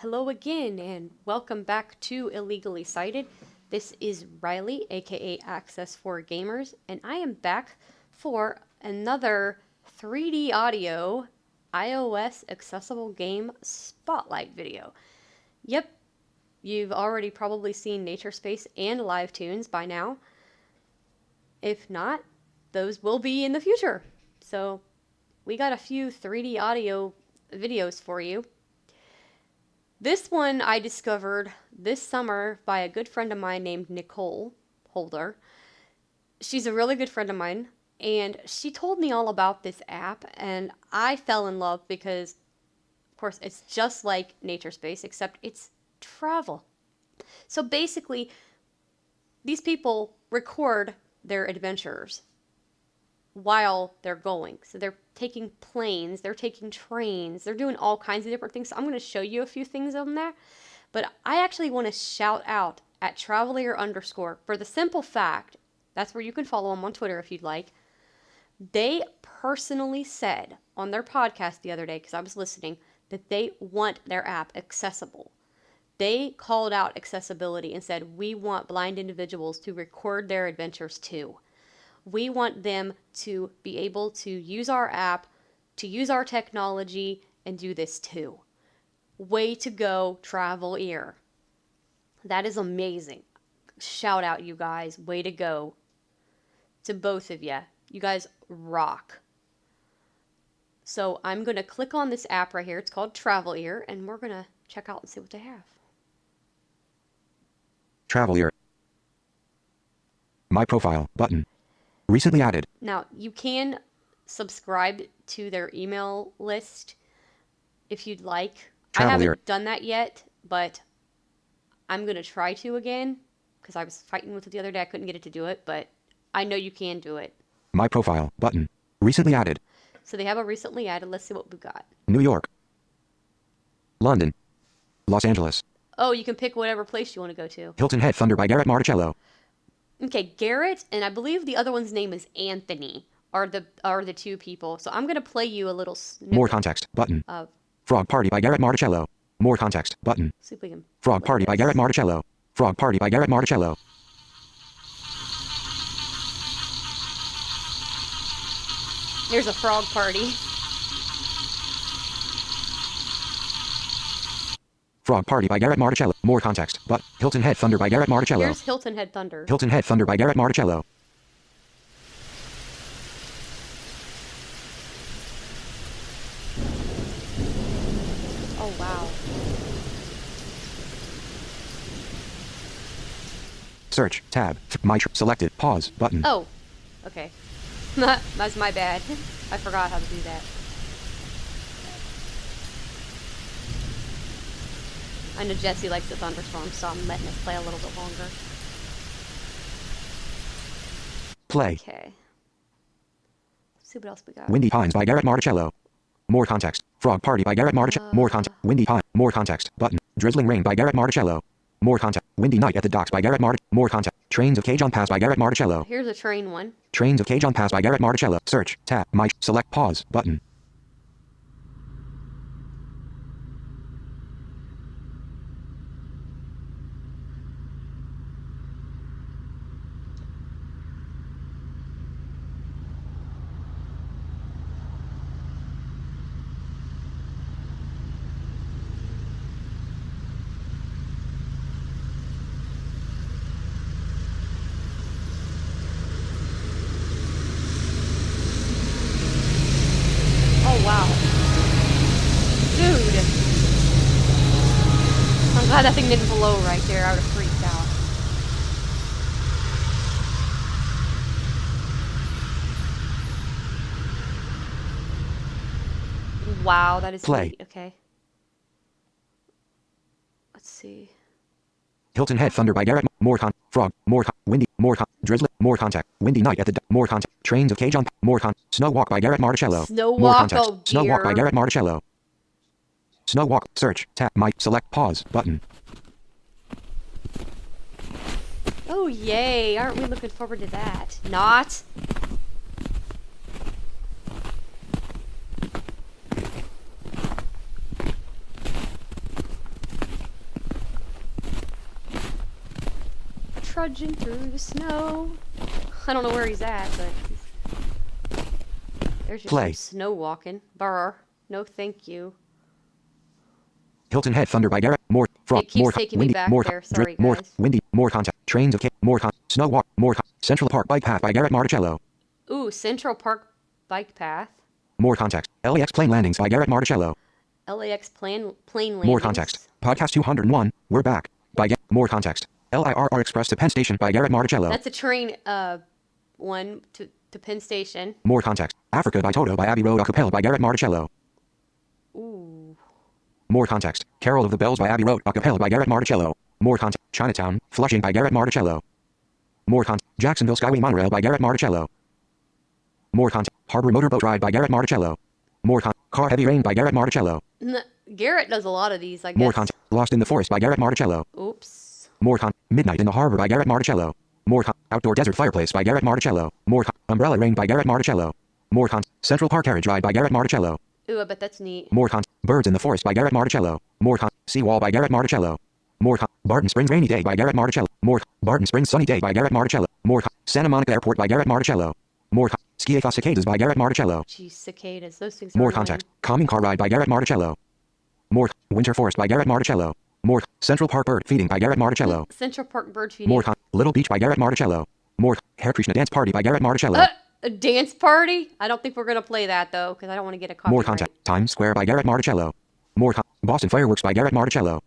Hello again, and welcome back to Illegally Cited. This is Riley, aka Access for Gamers, and I am back for another 3D audio iOS accessible game spotlight video. Yep, you've already probably seen Naturespace and Live Tunes by now. If not, those will be in the future. So, we got a few 3D audio videos for you. This one I discovered this summer by a good friend of mine named Nicole Holder. She's a really good friend of mine, and she told me all about this app, and I fell in love because, of course, it's just like Naturespace, except it's travel. So basically, these people record their adventures while they're going. So they're taking planes, they're taking trains, they're doing all kinds of different things. So I'm going to show you a few things on there. But I actually want to shout out at Travelear underscore for the simple fact, that's where you can follow them on Twitter if you'd like. They personally said on their podcast the other day, because I was listening, that they want their app accessible. They called out accessibility and said, we want blind individuals to record their adventures too. We want them to be able to use our app, to use our technology, and do this too. Way to go, Travelear. That is amazing. Shout out, you guys. Way to go. To both of you. You guys rock. So I'm going to click on this app right here. It's called Travelear, and we're going to check out and see what they have. Travelear. My profile button. Recently added. Now, you can subscribe to their email list if you'd like. I haven't done that yet, but I'm going to try to again because I was fighting with it the other day. I couldn't get it to do it, but I know you can do it. My profile button. Recently added. So they have a recently added. Let's see what we've got. New York. London. Los Angeles. Oh, you can pick whatever place you want to go to. Hilton Head Thunder by Garrett Marticello. Okay, Garrett, and I believe the other one's name is Anthony, are the two people. So I'm going to play you a little snippet. More context button. Frog Party by Garrett Marticello. More context button. See if we can Frog Party by Garrett Marticello. Frog Party by Garrett Marticello. Here's a frog party. Frog Party by Garrett Marticello. More context, but Hilton Head Thunder by Garrett Marticello. Here's Hilton Head Thunder. Hilton Head Thunder by Garrett Marticello. Oh, wow. Search, tab, selected, pause, button. Oh, okay. That's my bad. I forgot how to do that. I know Jesse likes the thunderstorm, so I'm letting it play a little bit longer. Play. Okay. Let's see what else we got. Windy Pines by Garrett Marticello. More context. Frog Party by Garrett Marticello. More context. Windy Pine. More context. Button. Drizzling Rain by Garrett Marticello. More context. Windy Night at the Docks by Garrett Marticello. More context. Trains of Cajon Pass by Garrett Marticello. Here's a train one. Trains of Cajon Pass by Garrett Marticello. Search, tab, select pause, button. Oh, wow. Dude. I'm glad that thing didn't blow right there. I would have freaked out. Wow, that is Play. neat. Okay. Let's see. Hilton Head Thunder by Garrett. Frog. Windy. Drizzling. More context. Windy Night at the More context. Trains of Cajon. Snow Walk by Garrett Marticello. Snow More Walk, context. oh dear. Snow Walk by Garrett Marticello. Snow Walk. Search. Tab. Select. Pause. Button. Oh, yay. Aren't we looking forward to that? Not. trudging through the snow. I don't know where he's at, but there's just Play. some snow walking. Brr. No, thank you. Hilton Head Thunder by Garrett. More. Frog. It keeps More. taking me Windy. back More. there. Sorry, More. guys. Windy. More contact. Trains of more snow walk. More Central Park Bike Path by Garrett Marticello. Ooh, Central Park Bike Path. More context. LAX Plane Landings by Garrett Marticello. LAX plane landings. More context. Podcast 201. We're back. By more context. LIRR Express to Penn Station by Garrett Marticello. That's a train one to Penn Station. More context. Africa by Toto by Abbey Road Acapella by Garrett Marticello. Ooh. More context. Carol of the Bells by Abbey Road Acapella by Garrett Marticello. More context. Chinatown, Flushing by Garrett Marticello. More context. Jacksonville Skyway Monorail by Garrett Marticello. More context. Harbor Motorboat Ride by Garrett Marticello. More context. Car Heavy Rain by Garrett Marticello. Garrett does a lot of these, I guess. More context. Lost in the Forest by Garrett Marticello. Oops. More context. Midnight in the Harbor by Garrett Marticello. More context. Outdoor Desert Fireplace by Garrett Marticello. More context. Umbrella Rain by Garrett Marticello. More context. Central Park Carriage Ride by Garrett Marticello. Ooh, I bet that's neat. More context. Birds in the Forest by Garrett Marticello. More context. Seawall by Garrett Marticello. More Barton Springs Rainy Day by Garrett Marticello. More Barton Springs Sunny Day by Garrett Marticello. More Santa Monica Airport by Garrett Marticello. More Skieka Cicadas by Garrett Marticello. Geez, cicadas. Those things are More annoying. context. Calming Car Ride by Garrett Marticello. More Winter Forest by Garrett Marticello. More Central Park Bird Feeding by Garrett Marticello. Central Park Bird Feeding. More Little Beach by Garrett Marticello. More Hare Krishna Dance Party by Garrett Marticello. A dance party? I don't think we're going to play that, though, because I don't want to get a copyright. More context. Times Square by Garrett Marticello. More Boston Fireworks by Garrett Marticello.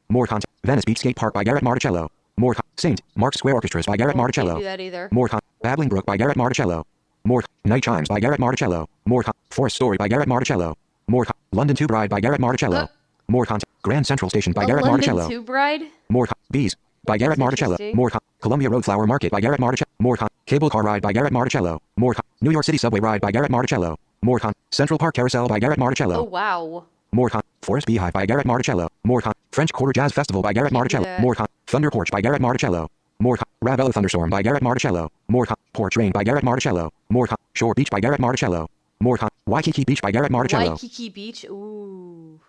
More context. Venice Beach Skate Park by Garrett Marticello. More St. Mark's Square Orchestras by Garrett Marticello. Can't do that either. More Babbling Brook by Garrett Marticello. More Night Chimes by Garrett Marticello. More Forest Story by Garrett Marticello. More London Tube Ride by Garrett Marticello. More Grand Central Station by Garrett London Marticello. Tube Ride? More Bees by Garrett That's Marticello. interesting. More Columbia Road Flower Market by Garrett Marticello. More Cable Car Ride by Garrett Marticello. More New York City Subway Ride by Garrett Marticello. More Central Park Carousel by Garrett Marticello. Oh, wow. More Forest Beehive by Garrett Marticello. More French Quarter Jazz Festival by Garrett Can't do Marticello. that. More Thunder Porch by Garrett Marticello. More Ravello Thunderstorm by Garrett Marticello. More Porch Rain by Garrett Marticello. More Shore Beach by Garrett Marticello. More Waikiki Beach by Garrett Marticello. Waikiki Beach? Ooh.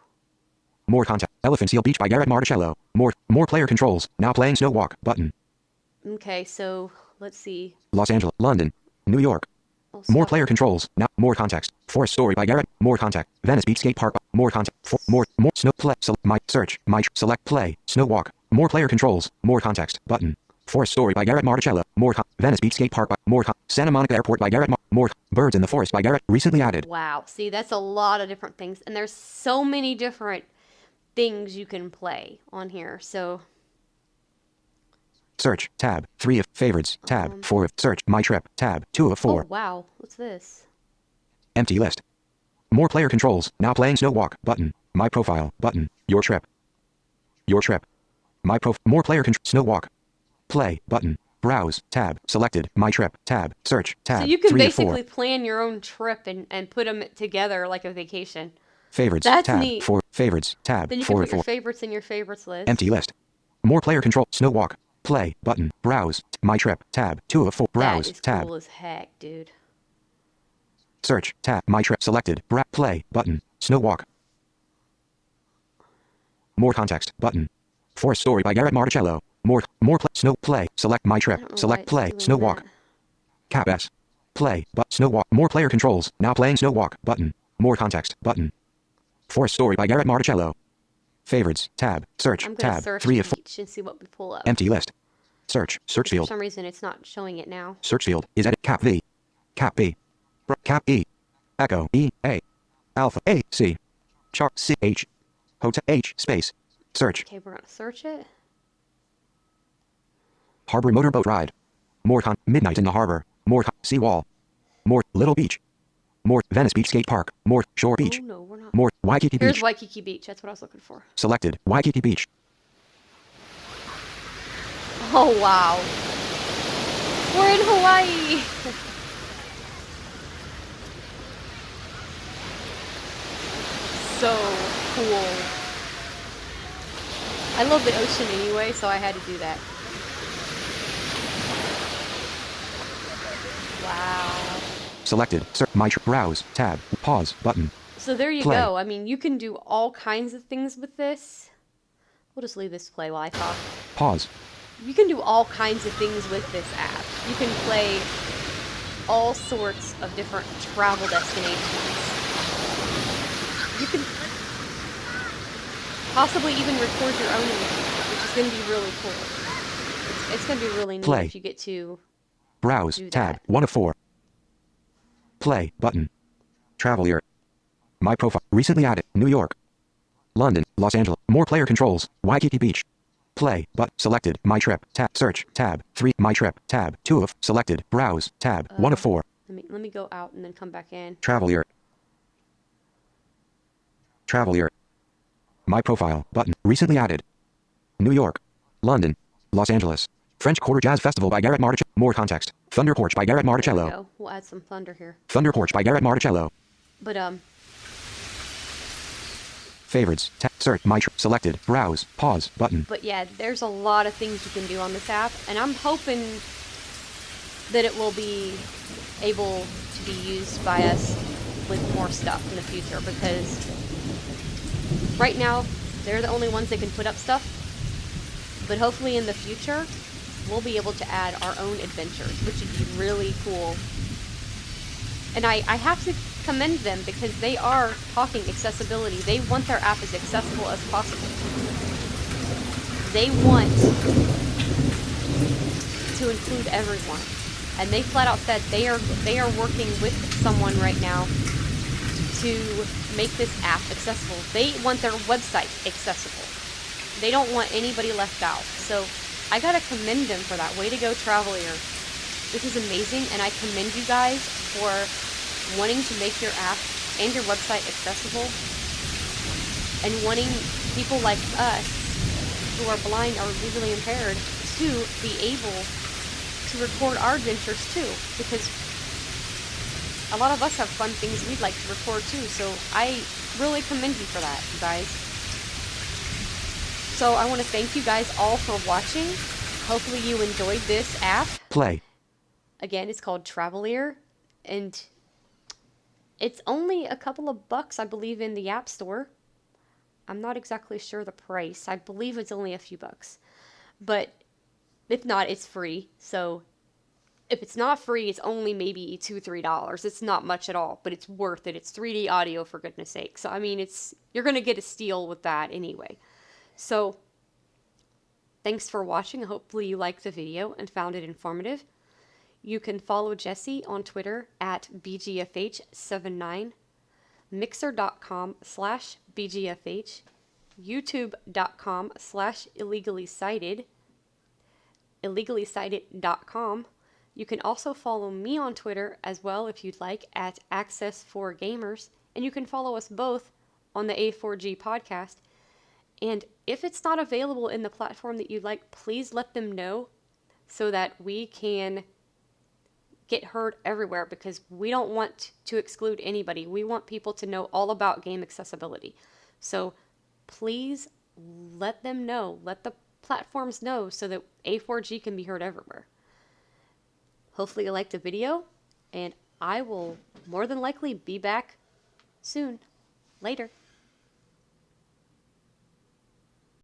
More Elephant Seal Beach by Garrett Marticello. More player controls. Now playing Snow Walk button. Okay, so let's see. Los Angeles, London, New York. I'll More stop. player controls. Now more context. Forest Story by Garrett. More context. Venice Beach Skate Park. More context. More snow play. My search. Select play. Snow walk. More player controls. More context. Button. Forest Story by Garrett Marticello. More Venice Beach Skate Park. More Santa Monica Airport by Garrett. More Birds in the Forest by Garrett. Recently added. Wow. See, that's a lot of different things. And there's so many different things you can play on here. So, Search. Tab. 3 of favorites. Tab. 4 of search. My trip. Tab. 2 of 4. oh, wow. What's this? Empty list. More player controls. Now playing Snow Walk. Button. My profile. Button. Your trip. Your trip. More player control. Snow Walk. Play. Button. Browse. Tab. Selected. My trip. Tab. Search. Tab. So you can 3 of 4. basically plan your own trip and put them together like a vacation. Favorites. That's tab. neat. 4. Favorites. Tab. Then you can 4 put of 4. your favorites in your favorites list. Empty list. More player control. Snow Walk. Play. Button. Browse. My trip. Tab. 2 of 4. Browse. That is Tab. cool as heck, dude. Search. Tab. My trip. Selected. Play. Button. Snow Walk. More context. Button. Forest Story by Garrett Marticello. More play. Snow play. Select my I trip. don't know why Select it's play. doing Snow that. Walk. Cap S. Play. But Snow Walk. More player controls. Now playing Snow Walk. Button. More context. Button. Forest Story by Garrett Marticello. Favorites. Tab. Search. I'm going to Tab. search 3 of 4. each and see what we pull up. Empty list. Search. Search For field. some reason, it's not showing it now. Search field is edit. Cap V. Cap B. Cap E. Echo E A. Alpha A C. Chart C H. Hotel H space. Search. Okay, we're going to search it. Harbor Motorboat Ride. More Midnight in the Harbor. More Seawall. More Little Beach. More Venice Beach Skate Park. More Shore Beach. Oh, no, we're not. More Waikiki Here's Beach. Waikiki Beach. That's what I was looking for. Selected. Waikiki Beach. Oh, wow. We're in Hawaii. So cool. I love the ocean anyway, so I had to do that. Wow. Selected. My browse. Tab. Pause. Button. So there you Play. go. I mean, you can do all kinds of things with this. We'll just leave this to play while I talk. Pause. You can do all kinds of things with this app. You can play all sorts of different travel destinations. You can possibly even record your own, which is going to be really cool. It's going to be really neat Play. if you get to Browse. do Tab. that. 1 of 4. Play. Button. Travelear. My profile. Recently added. New York. London. Los Angeles. More player controls. Waikiki Beach. Play. But. Selected. My trip. Tab. Search. Tab. 3. My trip. Tab. 2 of. Selected. Browse. Tab. 1 of 4. Let me go out and then come back in. Travelear. Travelear. My profile. Button. Recently added. New York. London. Los Angeles. French Quarter Jazz Festival by Garrett Marticello. More context. Thunder Porch by Garrett There we Marticello. go. We'll add some thunder here. Thunder Porch by Garrett Marticello. But Favorites. Search. My trip. Selected. Browse. Pause. Button. But yeah, there's a lot of things you can do on this app, and I'm hoping that it will be able to be used by us with more stuff in the future, because right now they're the only ones that can put up stuff, but hopefully in the future we'll be able to add our own adventures, which would be really cool. And I have to commend them, because they are talking accessibility. They want their app as accessible as possible. They want to include everyone. And they flat out said they are working with someone right now to make this app accessible. They want their website accessible. They don't want anybody left out. So I gotta commend them for that. Way to go, Travelear. This is amazing, and I commend you guys for wanting to make your app and your website accessible, and wanting people like us who are blind or visually impaired to be able to record our adventures too, because a lot of us have fun things we'd like to record too. So I really commend you for that, you guys. So I want to thank you guys all for watching. Hopefully you enjoyed this app. Play. Again, it's called Travelear, and it's only a couple of bucks, I believe, in the App Store. I'm not exactly sure the price. I believe it's only a few bucks. But if not, it's free. So if it's not free, it's only maybe $2, $3. It's not much at all, but it's worth it. It's 3D audio, for goodness sake. So I mean, you're gonna get a steal with that anyway. So thanks for watching. Hopefully you liked the video and found it informative. You can follow Jesse on Twitter at BGFH79, Mixer.com/BGFH, YouTube.com/illegally-cited, illegally-cited.com. You can also follow me on Twitter as well if you'd like at Access4Gamers, and you can follow us both on the A4G podcast. And if it's not available in the platform that you'd like, please let them know so that we can get heard everywhere, because we don't want to exclude anybody. We want people to know all about game accessibility. So please let them know, let the platforms know, so that A4G can be heard everywhere. Hopefully you liked the video, and I will more than likely be back soon. Later.